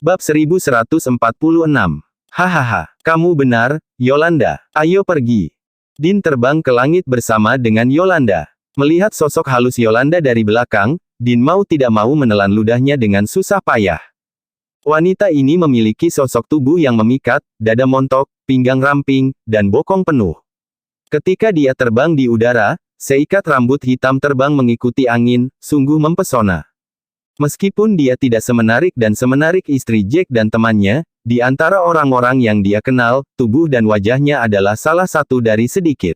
Bab 1146. Hahaha, kamu benar, Yolanda. Ayo pergi. Din terbang ke langit bersama dengan Yolanda. Melihat sosok halus Yolanda dari belakang, Din mau tidak mau menelan ludahnya dengan susah payah. Wanita ini memiliki sosok tubuh yang memikat, dada montok, pinggang ramping, dan bokong penuh. Ketika dia terbang di udara, seikat rambut hitam terbang mengikuti angin, sungguh mempesona. Meskipun dia tidak semenarik dan semenarik istri Jack dan temannya, di antara orang-orang yang dia kenal, tubuh dan wajahnya adalah salah satu dari sedikit.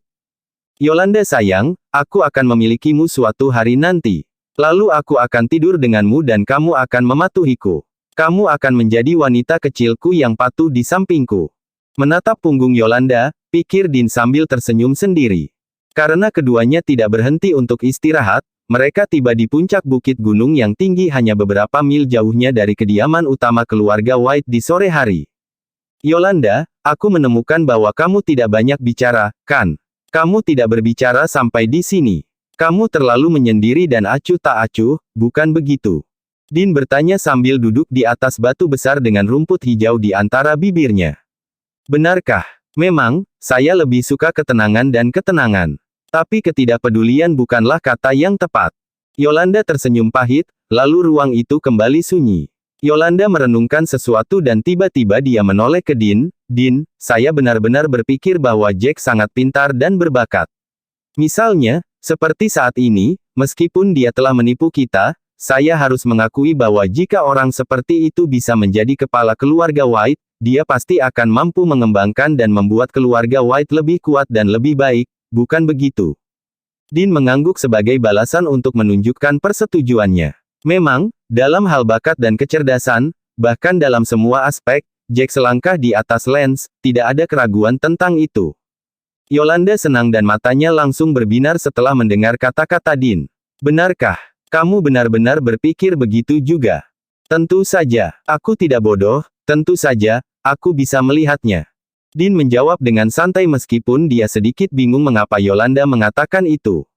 Yolanda sayang, aku akan memilikimu suatu hari nanti. Lalu aku akan tidur denganmu dan kamu akan mematuhiku. Kamu akan menjadi wanita kecilku yang patuh di sampingku. Menatap punggung Yolanda, pikir Din sambil tersenyum sendiri. Karena keduanya tidak berhenti untuk istirahat, mereka tiba di puncak bukit gunung yang tinggi hanya beberapa mil jauhnya dari kediaman utama keluarga White di sore hari. Yolanda, aku menemukan bahwa kamu tidak banyak bicara, kan? Kamu tidak berbicara sampai di sini. Kamu terlalu menyendiri dan acuh tak acuh, bukan begitu? Din bertanya sambil duduk di atas batu besar dengan rumput hijau di antara bibirnya. Benarkah? Memang, saya lebih suka ketenangan dan ketenangan. Tapi ketidakpedulian bukanlah kata yang tepat. Yolanda tersenyum pahit, lalu ruang itu kembali sunyi. Yolanda merenungkan sesuatu dan tiba-tiba dia menoleh ke Din. Din, saya benar-benar berpikir bahwa Jack sangat pintar dan berbakat. Misalnya, seperti saat ini, meskipun dia telah menipu kita, saya harus mengakui bahwa jika orang seperti itu bisa menjadi kepala keluarga White, dia pasti akan mampu mengembangkan dan membuat keluarga White lebih kuat dan lebih baik. Bukan begitu? Din mengangguk sebagai balasan untuk menunjukkan persetujuannya. Memang, dalam hal bakat dan kecerdasan, bahkan dalam semua aspek, Jack selangkah di atas Lance, tidak ada keraguan tentang itu. Yolanda senang dan matanya langsung berbinar setelah mendengar kata-kata Din. Benarkah? Kamu benar-benar berpikir begitu juga? Tentu saja, aku tidak bodoh, tentu saja, aku bisa melihatnya. Din menjawab dengan santai meskipun dia sedikit bingung mengapa Yolanda mengatakan itu.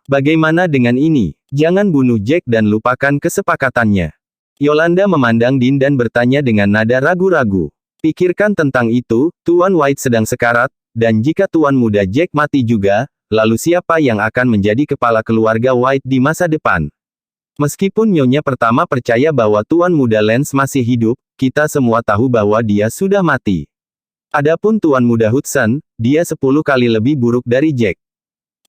Bagaimana dengan ini? Jangan bunuh Jack dan lupakan kesepakatannya. Yolanda memandang Din dan bertanya dengan nada ragu-ragu. Pikirkan tentang itu, Tuan White sedang sekarat, dan jika Tuan Muda Jack mati juga, lalu siapa yang akan menjadi kepala keluarga White di masa depan? Meskipun Nyonya pertama percaya bahwa Tuan Muda Lance masih hidup, kita semua tahu bahwa dia sudah mati. Adapun Tuan Muda Hudson, dia 10 kali lebih buruk dari Jack.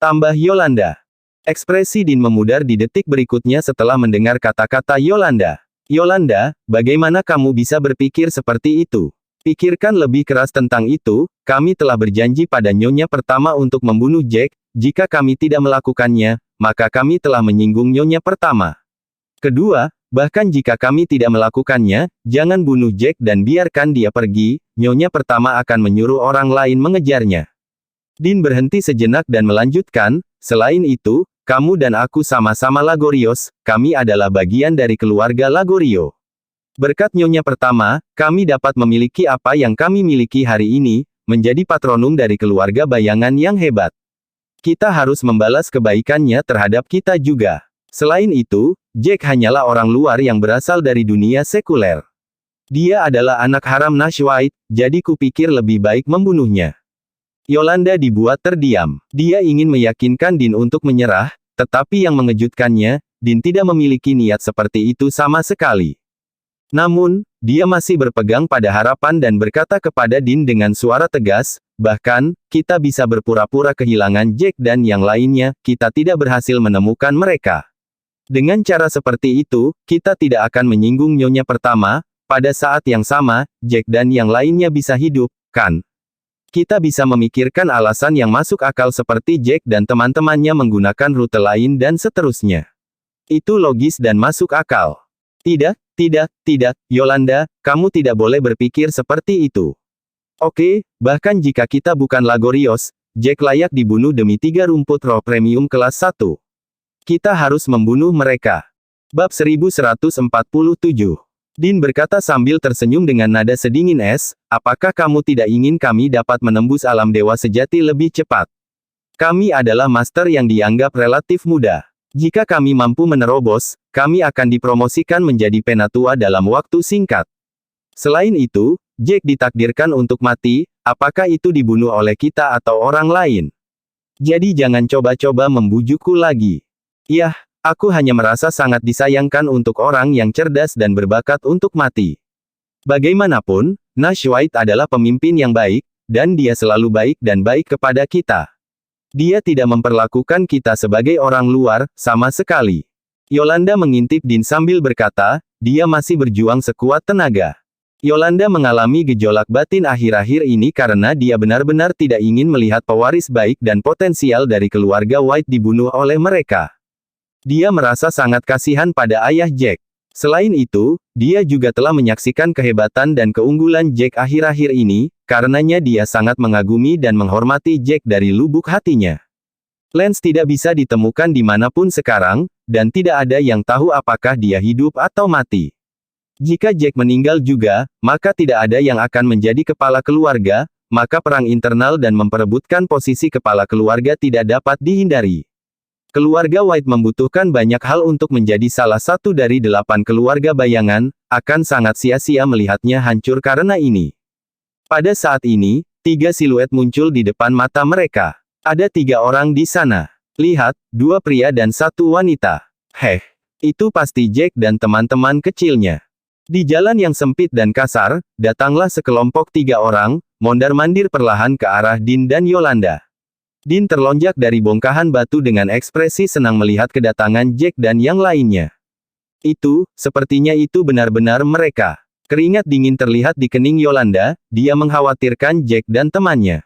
Tambah Yolanda. Ekspresi Din memudar di detik berikutnya setelah mendengar kata-kata Yolanda. Yolanda, bagaimana kamu bisa berpikir seperti itu? Pikirkan lebih keras tentang itu, kami telah berjanji pada Nyonya pertama untuk membunuh Jack, jika kami tidak melakukannya, maka kami telah menyinggung Nyonya pertama. Kedua, bahkan jika kami tidak melakukannya, jangan bunuh Jack dan biarkan dia pergi, Nyonya pertama akan menyuruh orang lain mengejarnya. Din berhenti sejenak dan melanjutkan, selain itu, kamu dan aku sama-sama Lagorios, kami adalah bagian dari keluarga Lagorio. Berkat Nyonya pertama, kami dapat memiliki apa yang kami miliki hari ini, menjadi patronum dari keluarga bayangan yang hebat. Kita harus membalas kebaikannya terhadap kita juga. Selain itu, Jack hanyalah orang luar yang berasal dari dunia sekuler. Dia adalah anak haram Nash White, jadi kupikir lebih baik membunuhnya. Yolanda dibuat terdiam. Dia ingin meyakinkan Din untuk menyerah, tetapi yang mengejutkannya, Din tidak memiliki niat seperti itu sama sekali. Namun, dia masih berpegang pada harapan dan berkata kepada Din dengan suara tegas, bahkan, kita bisa berpura-pura kehilangan Jack dan yang lainnya, kita tidak berhasil menemukan mereka. Dengan cara seperti itu, kita tidak akan menyinggung Nyonya pertama. Pada saat yang sama, Jack dan yang lainnya bisa hidup, kan? Kita bisa memikirkan alasan yang masuk akal seperti Jack dan teman-temannya menggunakan rute lain dan seterusnya. Itu logis dan masuk akal. Tidak, Yolanda, kamu tidak boleh berpikir seperti itu. Oke, bahkan jika kita bukan Lagorios, Jack layak dibunuh demi 3 rumput roh premium kelas 1. Kita harus membunuh mereka. Bab 1147. Din berkata sambil tersenyum dengan nada sedingin es, apakah kamu tidak ingin kami dapat menembus alam dewa sejati lebih cepat? Kami adalah master yang dianggap relatif muda. Jika kami mampu menerobos, kami akan dipromosikan menjadi penatua dalam waktu singkat. Selain itu, Jack ditakdirkan untuk mati, apakah itu dibunuh oleh kita atau orang lain. Jadi jangan coba-coba membujukku lagi. Yah, aku hanya merasa sangat disayangkan untuk orang yang cerdas dan berbakat untuk mati. Bagaimanapun, Nash White adalah pemimpin yang baik, dan dia selalu baik dan baik kepada kita. Dia tidak memperlakukan kita sebagai orang luar, sama sekali. Yolanda mengintip Dean sambil berkata, dia masih berjuang sekuat tenaga. Yolanda mengalami gejolak batin akhir-akhir ini karena dia benar-benar tidak ingin melihat pewaris baik dan potensial dari keluarga White dibunuh oleh mereka. Dia merasa sangat kasihan pada ayah Jack. Selain itu, dia juga telah menyaksikan kehebatan dan keunggulan Jack akhir-akhir ini, karenanya dia sangat mengagumi dan menghormati Jack dari lubuk hatinya. Lance tidak bisa ditemukan dimanapun sekarang, dan tidak ada yang tahu apakah dia hidup atau mati. Jika Jack meninggal juga, maka tidak ada yang akan menjadi kepala keluarga, maka perang internal dan memperebutkan posisi kepala keluarga tidak dapat dihindari. Keluarga White membutuhkan banyak hal untuk menjadi salah satu dari 8 keluarga bayangan, akan sangat sia-sia melihatnya hancur karena ini. Pada saat ini, 3 siluet muncul di depan mata mereka. Ada 3 orang di sana. Lihat, 2 pria dan 1 wanita. Heh, itu pasti Jack dan teman-teman kecilnya. Di jalan yang sempit dan kasar, datanglah sekelompok 3 orang, mondar-mandir perlahan ke arah Dean dan Yolanda. Dean terlonjak dari bongkahan batu dengan ekspresi senang melihat kedatangan Jack dan yang lainnya. Sepertinya itu benar-benar mereka. Keringat dingin terlihat di kening Yolanda, dia mengkhawatirkan Jack dan temannya.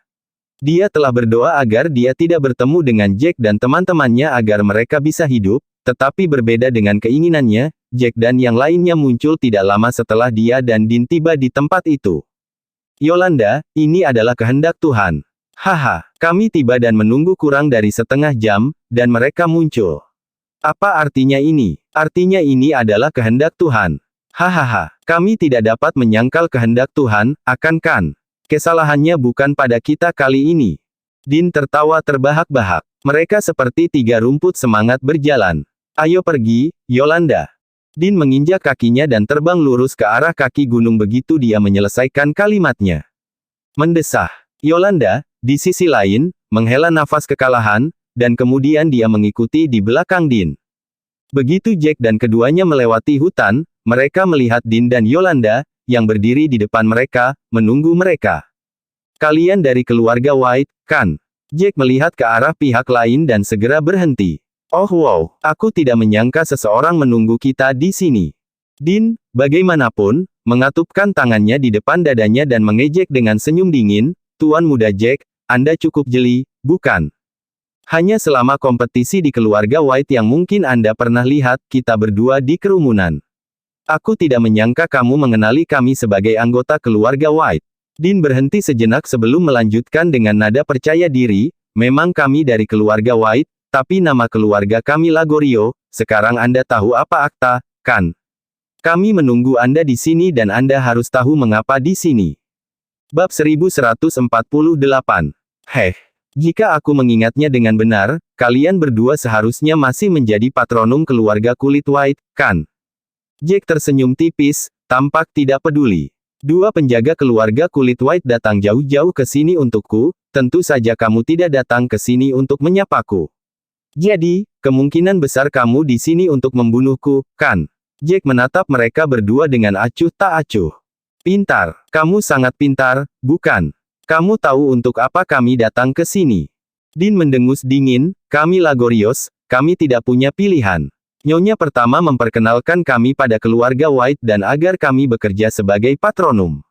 Dia telah berdoa agar dia tidak bertemu dengan Jack dan teman-temannya agar mereka bisa hidup, tetapi berbeda dengan keinginannya, Jack dan yang lainnya muncul tidak lama setelah dia dan Dean tiba di tempat itu. Yolanda, ini adalah kehendak Tuhan. Haha, kami tiba dan menunggu kurang dari setengah jam, dan mereka muncul. Apa artinya ini? Artinya ini adalah kehendak Tuhan. Hahaha, kami tidak dapat menyangkal kehendak Tuhan, akan kan? Kesalahannya bukan pada kita kali ini. Dean tertawa terbahak-bahak. Mereka seperti 3 rumput semangat berjalan. Ayo pergi, Yolanda. Dean menginjak kakinya dan terbang lurus ke arah kaki gunung begitu dia menyelesaikan kalimatnya. Mendesah. Yolanda, di sisi lain, menghela nafas kekalahan, dan kemudian dia mengikuti di belakang Dean. Begitu Jack dan keduanya melewati hutan, mereka melihat Dean dan Yolanda, yang berdiri di depan mereka, menunggu mereka. Kalian dari keluarga White, kan? Jack melihat ke arah pihak lain dan segera berhenti. Oh wow, aku tidak menyangka seseorang menunggu kita di sini. Dean, bagaimanapun, mengatupkan tangannya di depan dadanya dan mengejek dengan senyum dingin, Tuan Muda Jack, Anda cukup jeli, bukan? Hanya selama kompetisi di keluarga White yang mungkin Anda pernah lihat, kita berdua di kerumunan. Aku tidak menyangka kamu mengenali kami sebagai anggota keluarga White. Dean berhenti sejenak sebelum melanjutkan dengan nada percaya diri, memang kami dari keluarga White, tapi nama keluarga kami Lagorio, sekarang Anda tahu apa akta, kan? Kami menunggu Anda di sini dan Anda harus tahu mengapa di sini. Bab 1148. Heh, jika aku mengingatnya dengan benar, kalian berdua seharusnya masih menjadi patronum keluarga kulit White, kan? Jack tersenyum tipis, tampak tidak peduli. 2 penjaga keluarga kulit White datang jauh-jauh ke sini untukku, tentu saja kamu tidak datang ke sini untuk menyapaku. Jadi, kemungkinan besar kamu di sini untuk membunuhku, kan? Jack menatap mereka berdua dengan acuh tak acuh. Pintar, kamu sangat pintar, bukan? Kamu tahu untuk apa kami datang ke sini. Dean mendengus dingin, kami Lagorios, kami tidak punya pilihan. Nyonya pertama memperkenalkan kami pada keluarga White dan agar kami bekerja sebagai patronum.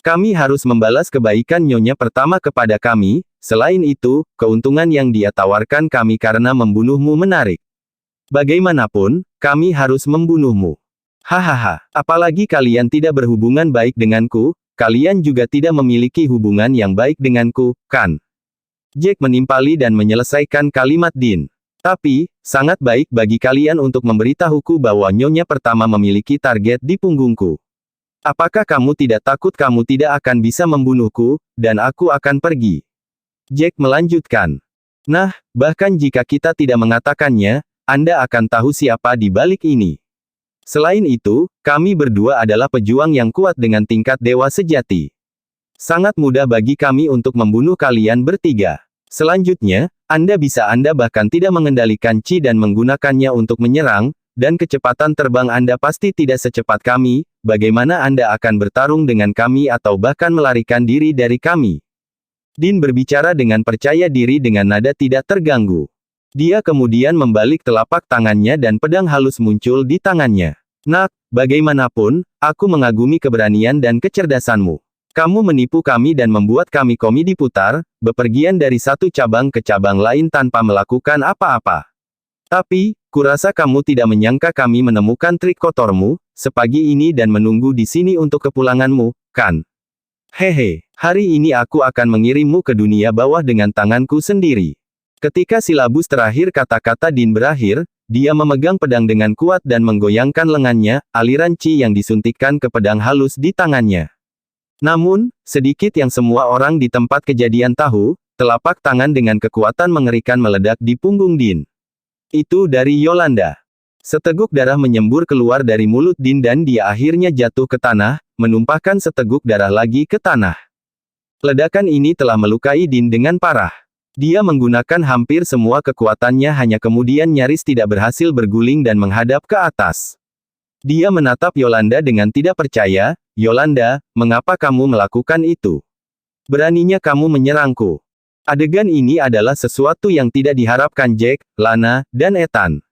Kami harus membalas kebaikan Nyonya pertama kepada kami, selain itu, keuntungan yang dia tawarkan kami karena membunuhmu menarik. Bagaimanapun, kami harus membunuhmu. Hahaha, apalagi kalian tidak berhubungan baik denganku, kalian juga tidak memiliki hubungan yang baik denganku, kan? Jack menimpali dan menyelesaikan kalimat Dean. Tapi, sangat baik bagi kalian untuk memberitahuku bahwa Nyonya pertama memiliki target di punggungku. Apakah kamu tidak takut kamu tidak akan bisa membunuhku, dan aku akan pergi? Jack melanjutkan. Nah, bahkan jika kita tidak mengatakannya, Anda akan tahu siapa di balik ini. Selain itu, kami berdua adalah pejuang yang kuat dengan tingkat dewa sejati. Sangat mudah bagi kami untuk membunuh kalian bertiga. Selanjutnya, Anda bahkan tidak mengendalikan Qi dan menggunakannya untuk menyerang, dan kecepatan terbang Anda pasti tidak secepat kami. Bagaimana Anda akan bertarung dengan kami atau bahkan melarikan diri dari kami? Din berbicara dengan percaya diri dengan nada tidak terganggu. Dia kemudian membalik telapak tangannya dan pedang halus muncul di tangannya. Nak, bagaimanapun, aku mengagumi keberanian dan kecerdasanmu. Kamu menipu kami dan membuat kami komedi putar, bepergian dari satu cabang ke cabang lain tanpa melakukan apa-apa. Tapi, kurasa kamu tidak menyangka kami menemukan trik kotormu, sepagi ini dan menunggu di sini untuk kepulanganmu, kan? Hehe, hari ini aku akan mengirimmu ke dunia bawah dengan tanganku sendiri. Ketika silabus terakhir kata-kata Din berakhir, dia memegang pedang dengan kuat dan menggoyangkan lengannya, aliran Qi yang disuntikkan ke pedang halus di tangannya. Namun, sedikit yang semua orang di tempat kejadian tahu, telapak tangan dengan kekuatan mengerikan meledak di punggung Din. Itu dari Yolanda. Seteguk darah menyembur keluar dari mulut Din dan dia akhirnya jatuh ke tanah, menumpahkan seteguk darah lagi ke tanah. Ledakan ini telah melukai Din dengan parah. Dia menggunakan hampir semua kekuatannya hanya kemudian nyaris tidak berhasil berguling dan menghadap ke atas. Dia menatap Yolanda dengan tidak percaya. Yolanda, mengapa kamu melakukan itu? Beraninya kamu menyerangku. Adegan ini adalah sesuatu yang tidak diharapkan Jack, Lana, dan Ethan.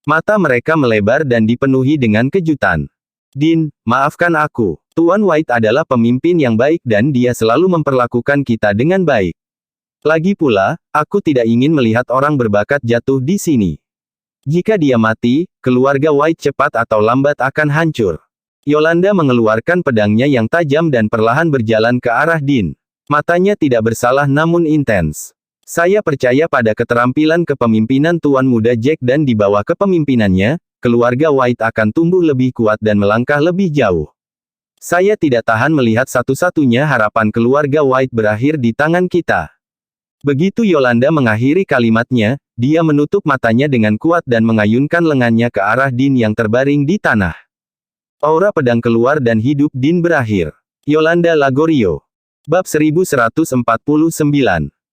Mata mereka melebar dan dipenuhi dengan kejutan. Din, maafkan aku. Tuan White adalah pemimpin yang baik dan dia selalu memperlakukan kita dengan baik. Lagi pula, aku tidak ingin melihat orang berbakat jatuh di sini. Jika dia mati, keluarga White cepat atau lambat akan hancur. Yolanda mengeluarkan pedangnya yang tajam dan perlahan berjalan ke arah Din. Matanya tidak bersalah namun intens. Saya percaya pada keterampilan kepemimpinan Tuan Muda Jack dan di bawah kepemimpinannya, keluarga White akan tumbuh lebih kuat dan melangkah lebih jauh. Saya tidak tahan melihat satu-satunya harapan keluarga White berakhir di tangan kita. Begitu Yolanda mengakhiri kalimatnya, dia menutup matanya dengan kuat dan mengayunkan lengannya ke arah Din yang terbaring di tanah. Aura pedang keluar dan hidup Din berakhir. Yolanda Lagorio. Bab 1149.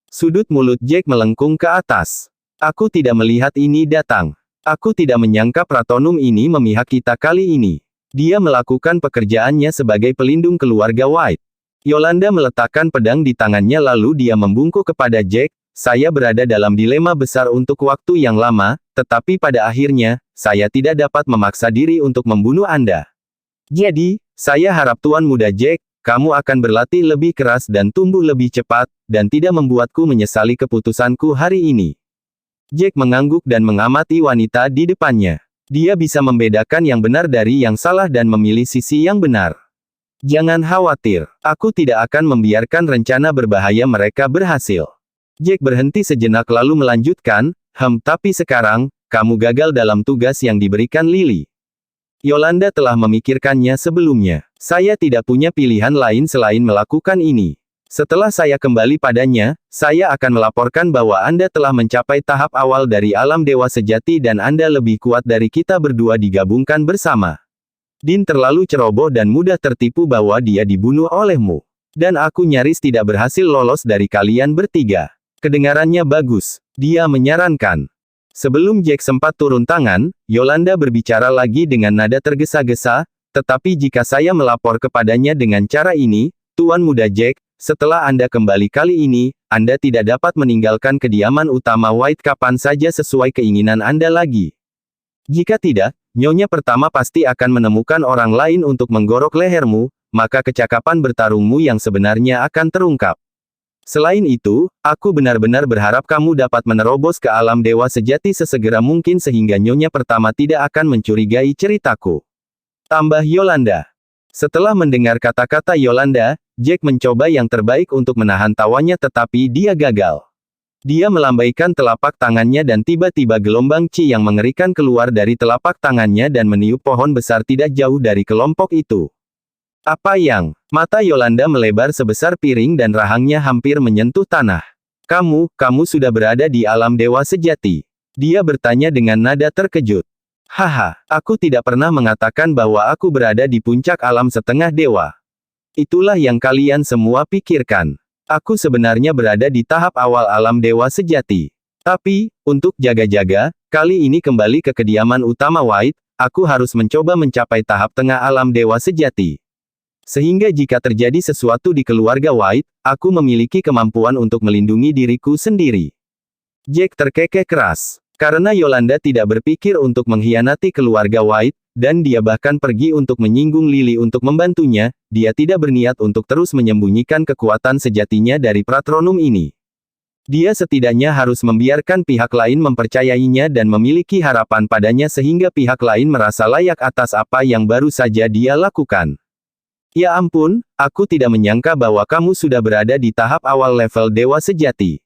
Sudut mulut Jack melengkung ke atas. Aku tidak melihat ini datang. Aku tidak menyangka Pratonum ini memihak kita kali ini. Dia melakukan pekerjaannya sebagai pelindung keluarga White. Yolanda meletakkan pedang di tangannya lalu dia membungkuk kepada Jack. Saya berada dalam dilema besar untuk waktu yang lama, tetapi pada akhirnya, saya tidak dapat memaksa diri untuk membunuh Anda. Jadi, saya harap Tuan Muda Jack, kamu akan berlatih lebih keras dan tumbuh lebih cepat, dan tidak membuatku menyesali keputusanku hari ini. Jack mengangguk dan mengamati wanita di depannya. Dia bisa membedakan yang benar dari yang salah dan memilih sisi yang benar. Jangan khawatir, aku tidak akan membiarkan rencana berbahaya mereka berhasil. Jack berhenti sejenak lalu melanjutkan, tapi sekarang, kamu gagal dalam tugas yang diberikan Lily. Yolanda telah memikirkannya sebelumnya. Saya tidak punya pilihan lain selain melakukan ini. Setelah saya kembali padanya, saya akan melaporkan bahwa Anda telah mencapai tahap awal dari alam dewa sejati dan Anda lebih kuat dari kita berdua digabungkan bersama. Din terlalu ceroboh dan mudah tertipu bahwa dia dibunuh olehmu. Dan aku nyaris tidak berhasil lolos dari kalian bertiga. Kedengarannya bagus. Dia menyarankan. Sebelum Jack sempat turun tangan, Yolanda berbicara lagi dengan nada tergesa-gesa, tetapi jika saya melapor kepadanya dengan cara ini, Tuan Muda Jack, setelah Anda kembali kali ini, Anda tidak dapat meninggalkan kediaman utama White kapan saja sesuai keinginan Anda lagi. Jika tidak, Nyonya pertama pasti akan menemukan orang lain untuk menggorok lehermu, maka kecakapan bertarungmu yang sebenarnya akan terungkap. Selain itu, aku benar-benar berharap kamu dapat menerobos ke alam dewa sejati sesegera mungkin sehingga Nyonya pertama tidak akan mencurigai ceritaku. Tambah Yolanda. Setelah mendengar kata-kata Yolanda, Jack mencoba yang terbaik untuk menahan tawanya tetapi dia gagal. Dia melambaikan telapak tangannya dan tiba-tiba gelombang Qi yang mengerikan keluar dari telapak tangannya dan meniup pohon besar tidak jauh dari kelompok itu. Apa yang? Mata Yolanda melebar sebesar piring dan rahangnya hampir menyentuh tanah. Kamu sudah berada di alam dewa sejati. Dia bertanya dengan nada terkejut. Haha, aku tidak pernah mengatakan bahwa aku berada di puncak alam setengah dewa. Itulah yang kalian semua pikirkan. Aku sebenarnya berada di tahap awal alam dewa sejati. Tapi, untuk jaga-jaga, kali ini kembali ke kediaman utama White, aku harus mencoba mencapai tahap tengah alam dewa sejati. Sehingga jika terjadi sesuatu di keluarga White, aku memiliki kemampuan untuk melindungi diriku sendiri. Jack terkekeh keras. Karena Yolanda tidak berpikir untuk mengkhianati keluarga White, dan dia bahkan pergi untuk menyinggung Lily untuk membantunya, dia tidak berniat untuk terus menyembunyikan kekuatan sejatinya dari patronom ini. Dia setidaknya harus membiarkan pihak lain mempercayainya dan memiliki harapan padanya sehingga pihak lain merasa layak atas apa yang baru saja dia lakukan. Ya ampun, aku tidak menyangka bahwa kamu sudah berada di tahap awal level dewa sejati.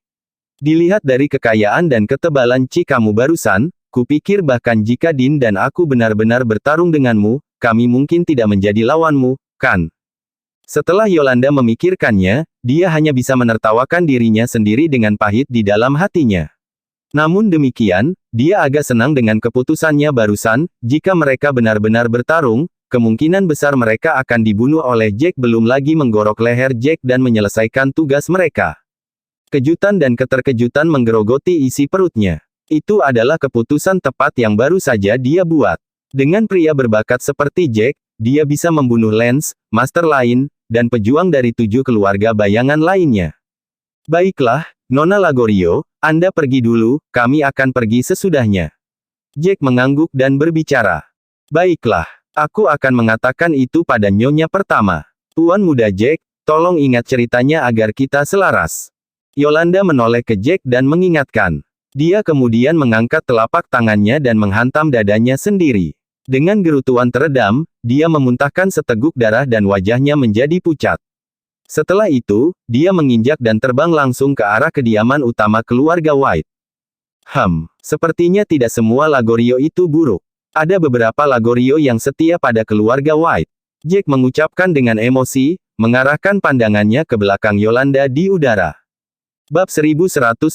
Dilihat dari kekayaan dan ketebalan chi kamu barusan, kupikir bahkan jika Din dan aku benar-benar bertarung denganmu, kami mungkin tidak menjadi lawanmu, kan? Setelah Yolanda memikirkannya, dia hanya bisa menertawakan dirinya sendiri dengan pahit di dalam hatinya. Namun demikian, dia agak senang dengan keputusannya barusan, jika mereka benar-benar bertarung, kemungkinan besar mereka akan dibunuh oleh Jack belum lagi menggorok leher Jack dan menyelesaikan tugas mereka. Kejutan dan keterkejutan menggerogoti isi perutnya. Itu adalah keputusan tepat yang baru saja dia buat. Dengan pria berbakat seperti Jack, dia bisa membunuh Lance, Master lain, dan pejuang dari 7 keluarga bayangan lainnya. Baiklah, Nona Lagorio, Anda pergi dulu, kami akan pergi sesudahnya. Jack mengangguk dan berbicara. Baiklah, aku akan mengatakan itu pada nyonya pertama. Tuan muda Jack, tolong ingat ceritanya agar kita selaras. Yolanda menoleh ke Jack dan mengingatkan. Dia kemudian mengangkat telapak tangannya dan menghantam dadanya sendiri. Dengan gerutuan teredam, dia memuntahkan seteguk darah dan wajahnya menjadi pucat. Setelah itu, dia menginjak dan terbang langsung ke arah kediaman utama keluarga White. Sepertinya tidak semua Lagorio itu buruk. Ada beberapa Lagorio yang setia pada keluarga White. Jack mengucapkan dengan emosi, mengarahkan pandangannya ke belakang Yolanda di udara. Bab 1150.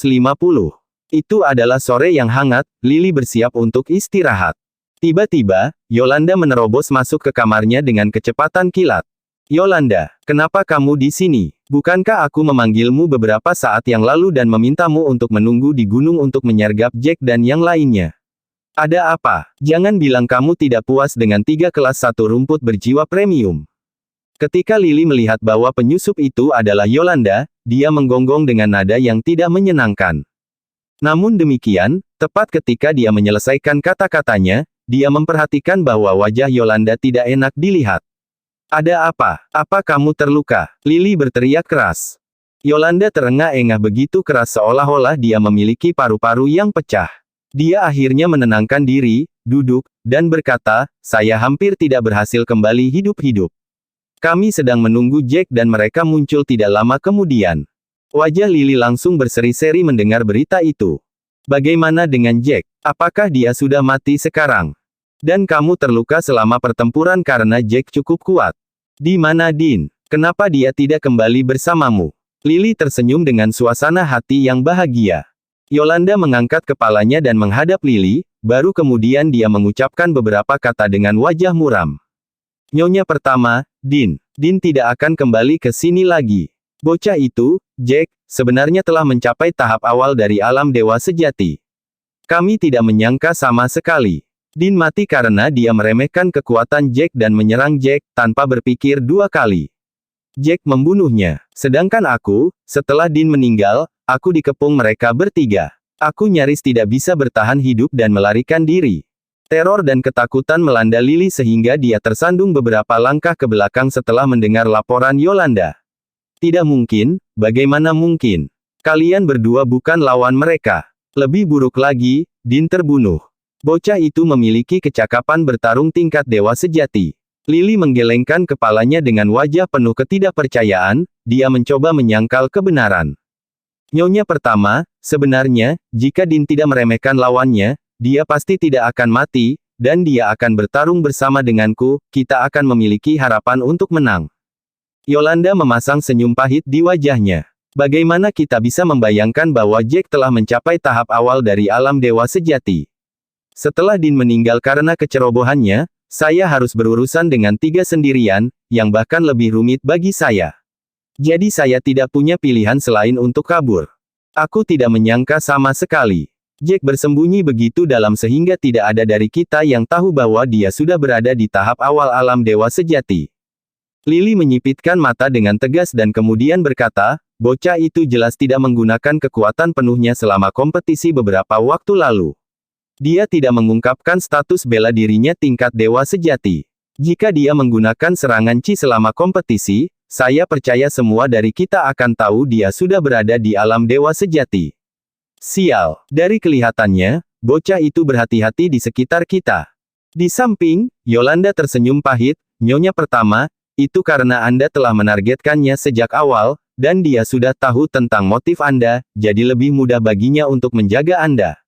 Itu adalah sore yang hangat, Lily bersiap untuk istirahat. Tiba-tiba, Yolanda menerobos masuk ke kamarnya dengan kecepatan kilat. Yolanda, kenapa kamu di sini? Bukankah aku memanggilmu beberapa saat yang lalu dan memintamu untuk menunggu di gunung untuk menyergap Jack dan yang lainnya? Ada apa? Jangan bilang kamu tidak puas dengan 3 kelas 1 rumput berjiwa premium. Ketika Lily melihat bahwa penyusup itu adalah Yolanda, dia menggonggong dengan nada yang tidak menyenangkan. Namun demikian, tepat ketika dia menyelesaikan kata-katanya, dia memperhatikan bahwa wajah Yolanda tidak enak dilihat. Ada apa? Apa kamu terluka? Lily berteriak keras. Yolanda terengah-engah begitu keras seolah-olah dia memiliki paru-paru yang pecah. Dia akhirnya menenangkan diri, duduk, dan berkata, saya hampir tidak berhasil kembali hidup-hidup. Kami sedang menunggu Jack dan mereka muncul tidak lama kemudian. Wajah Lily langsung berseri-seri mendengar berita itu. Bagaimana dengan Jack? Apakah dia sudah mati sekarang? Dan kamu terluka selama pertempuran karena Jack cukup kuat. Di mana Din? Kenapa dia tidak kembali bersamamu? Lily tersenyum dengan suasana hati yang bahagia. Yolanda mengangkat kepalanya dan menghadap Lily, baru kemudian dia mengucapkan beberapa kata dengan wajah muram. Nyonya pertama, Din tidak akan kembali ke sini lagi. Bocah itu, Jack, sebenarnya telah mencapai tahap awal dari alam dewa sejati. Kami tidak menyangka sama sekali. Din mati karena dia meremehkan kekuatan Jack dan menyerang Jack, tanpa berpikir 2 kali. Jack membunuhnya. Sedangkan aku, setelah Din meninggal, aku dikepung mereka bertiga. Aku nyaris tidak bisa bertahan hidup dan melarikan diri. Teror dan ketakutan melanda Lily sehingga dia tersandung beberapa langkah ke belakang setelah mendengar laporan Yolanda. Tidak mungkin, bagaimana mungkin? Kalian berdua bukan lawan mereka. Lebih buruk lagi, Din terbunuh. Bocah itu memiliki kecakapan bertarung tingkat dewa sejati. Lily menggelengkan kepalanya dengan wajah penuh ketidakpercayaan, dia mencoba menyangkal kebenaran. Nyonya pertama, sebenarnya, jika Din tidak meremehkan lawannya, dia pasti tidak akan mati, dan dia akan bertarung bersama denganku, kita akan memiliki harapan untuk menang. Yolanda memasang senyum pahit di wajahnya. Bagaimana kita bisa membayangkan bahwa Jack telah mencapai tahap awal dari alam dewa sejati? Setelah Din meninggal karena kecerobohannya, saya harus berurusan dengan 3 sendirian, yang bahkan lebih rumit bagi saya. Jadi saya tidak punya pilihan selain untuk kabur. Aku tidak menyangka sama sekali. Jack bersembunyi begitu dalam sehingga tidak ada dari kita yang tahu bahwa dia sudah berada di tahap awal alam dewa sejati. Lily menyipitkan mata dengan tegas dan kemudian berkata, bocah itu jelas tidak menggunakan kekuatan penuhnya selama kompetisi beberapa waktu lalu. Dia tidak mengungkapkan status bela dirinya tingkat dewa sejati. Jika dia menggunakan serangan Qi selama kompetisi, saya percaya semua dari kita akan tahu dia sudah berada di alam dewa sejati. Sial, dari kelihatannya, bocah itu berhati-hati di sekitar kita. Di samping, Yolanda tersenyum pahit, Nyonya pertama, itu karena Anda telah menargetkannya sejak awal, dan dia sudah tahu tentang motif Anda, jadi lebih mudah baginya untuk menjaga Anda.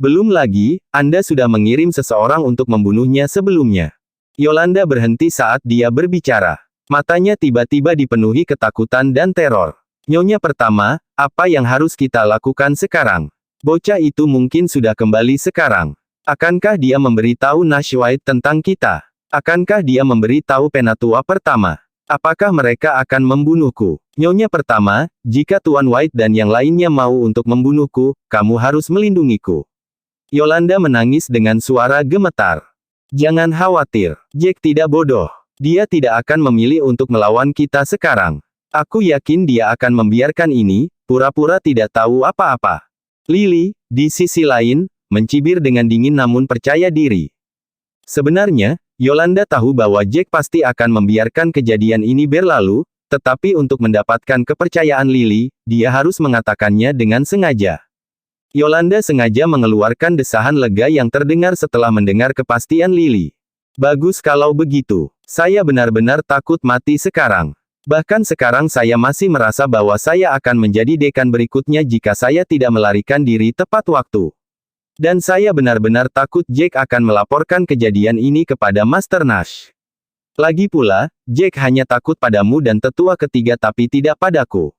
Belum lagi, Anda sudah mengirim seseorang untuk membunuhnya sebelumnya. Yolanda berhenti saat dia berbicara. Matanya tiba-tiba dipenuhi ketakutan dan teror. Nyonya pertama, apa yang harus kita lakukan sekarang? Bocah itu mungkin sudah kembali sekarang. Akankah dia memberitahu Nash White tentang kita? Akankah dia memberitahu Penatua pertama? Apakah mereka akan membunuhku? Nyonya pertama, jika Tuan White dan yang lainnya mau untuk membunuhku, kamu harus melindungiku. Yolanda menangis dengan suara gemetar. Jangan khawatir, Jack tidak bodoh. Dia tidak akan memilih untuk melawan kita sekarang. Aku yakin dia akan membiarkan ini, pura-pura tidak tahu apa-apa. Lily, di sisi lain, mencibir dengan dingin namun percaya diri. Sebenarnya, Yolanda tahu bahwa Jack pasti akan membiarkan kejadian ini berlalu, tetapi untuk mendapatkan kepercayaan Lily, dia harus mengatakannya dengan sengaja. Yolanda sengaja mengeluarkan desahan lega yang terdengar setelah mendengar kepastian Lily. Bagus kalau begitu. Saya benar-benar takut mati sekarang. Bahkan sekarang saya masih merasa bahwa saya akan menjadi dekan berikutnya jika saya tidak melarikan diri tepat waktu. Dan saya benar-benar takut Jack akan melaporkan kejadian ini kepada Master Nash. Lagi pula, Jack hanya takut padamu dan tetua ketiga tapi tidak padaku.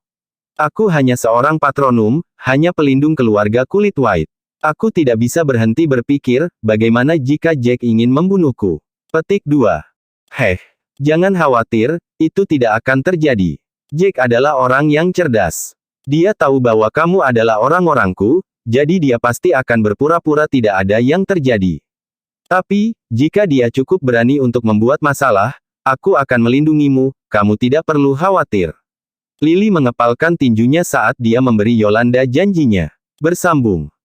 Aku hanya seorang patronum, hanya pelindung keluarga kulit white. Aku tidak bisa berhenti berpikir, bagaimana jika Jack ingin membunuhku. Petik 2. Jangan khawatir, itu tidak akan terjadi. Jack adalah orang yang cerdas. Dia tahu bahwa kamu adalah orang-orangku, jadi dia pasti akan berpura-pura tidak ada yang terjadi. Tapi, jika dia cukup berani untuk membuat masalah, aku akan melindungimu, kamu tidak perlu khawatir. Lily mengepalkan tinjunya saat dia memberi Yolanda janjinya. Bersambung.